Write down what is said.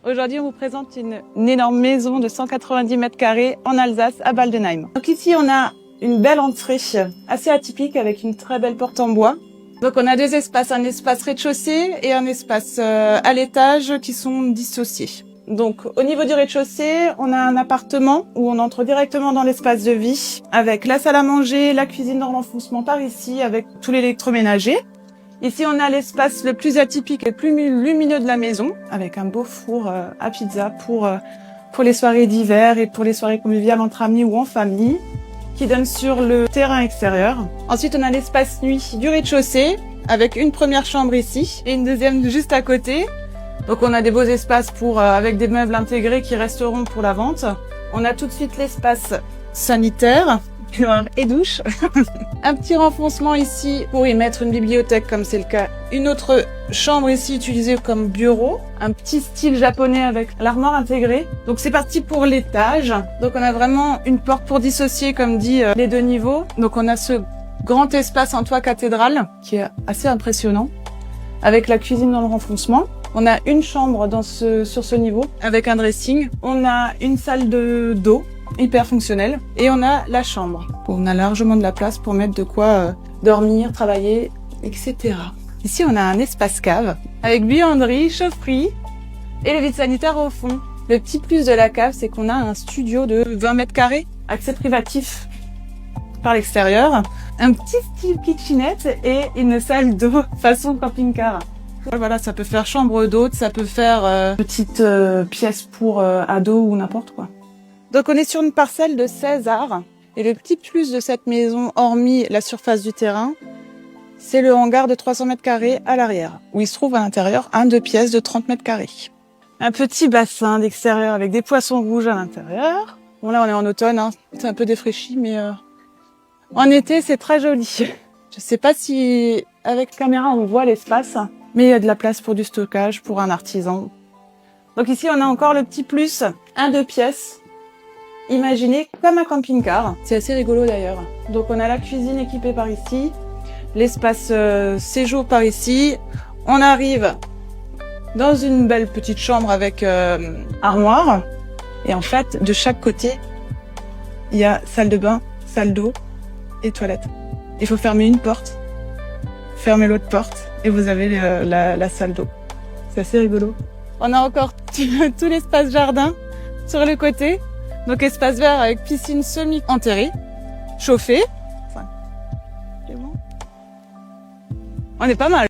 Aujourd'hui, on vous présente une énorme maison de 190 mètres carrés en Alsace, à Baldenheim. Donc ici, on a une belle entrée assez atypique avec une très belle porte en bois. Donc on a deux espaces, un espace rez-de-chaussée et un espace à l'étage qui sont dissociés. Donc au niveau du rez-de-chaussée, on a un appartement où on entre directement dans l'espace de vie avec la salle à manger, la cuisine dans l'enfoncement par ici avec tout l'électroménager. Ici, on a l'espace le plus atypique et le plus lumineux de la maison, avec un beau four à pizza pour les soirées d'hiver et pour les soirées conviviales entre amis ou en famille, qui donne sur le terrain extérieur. Ensuite, on a l'espace nuit du rez-de-chaussée, avec une première chambre ici et une deuxième juste à côté. Donc, on a des beaux espaces avec des meubles intégrés qui resteront pour la vente. On a tout de suite l'espace sanitaire et douche. Un petit renfoncement ici pour y mettre une bibliothèque comme c'est le cas. Une autre chambre ici utilisée comme bureau. Un petit style japonais avec l'armoire intégrée. Donc c'est parti pour l'étage. Donc on a vraiment une porte pour dissocier comme dit les deux niveaux. Donc on a ce grand espace en toit cathédrale qui est assez impressionnant avec la cuisine dans le renfoncement. On a une chambre sur ce niveau avec un dressing. On a une salle d'eau hyper fonctionnelle et on a la chambre. On a largement de la place pour mettre de quoi dormir, travailler, etc. Ici, on a un espace cave avec buanderie, chaufferie et le vide sanitaire au fond. Le petit plus de la cave, c'est qu'on a un studio de 20 mètres carrés, accès privatif par l'extérieur, un petit style kitchenette et une salle d'eau façon camping-car. Voilà, ça peut faire chambre d'hôte, ça peut faire petite pièce pour ados ou n'importe quoi. Donc on est sur une parcelle de 16 arts et le petit plus de cette maison, hormis la surface du terrain, c'est le hangar de 300 mètres carrés à l'arrière, où il se trouve à l'intérieur un 2 pièces de 30 mètres carrés. Un petit bassin d'extérieur avec des poissons rouges à l'intérieur. Bon là on est en automne, hein. C'est un peu défraîchi, mais en été c'est très joli. Je sais pas si avec caméra on voit l'espace, mais il y a de la place pour du stockage, pour un artisan. Donc ici on a encore le petit plus, un 2 pièces. Imaginez comme un camping-car. C'est assez rigolo d'ailleurs. Donc on a la cuisine équipée par ici, l'espace séjour par ici. On arrive dans une belle petite chambre avec armoire. Et en fait, de chaque côté, il y a salle de bain, salle d'eau et toilette. Il faut fermer une porte, fermer l'autre porte et vous avez la salle d'eau. C'est assez rigolo. On a encore tout l'espace jardin sur le côté. Donc espace vert avec piscine semi-enterrée, chauffée. Enfin, on est pas mal.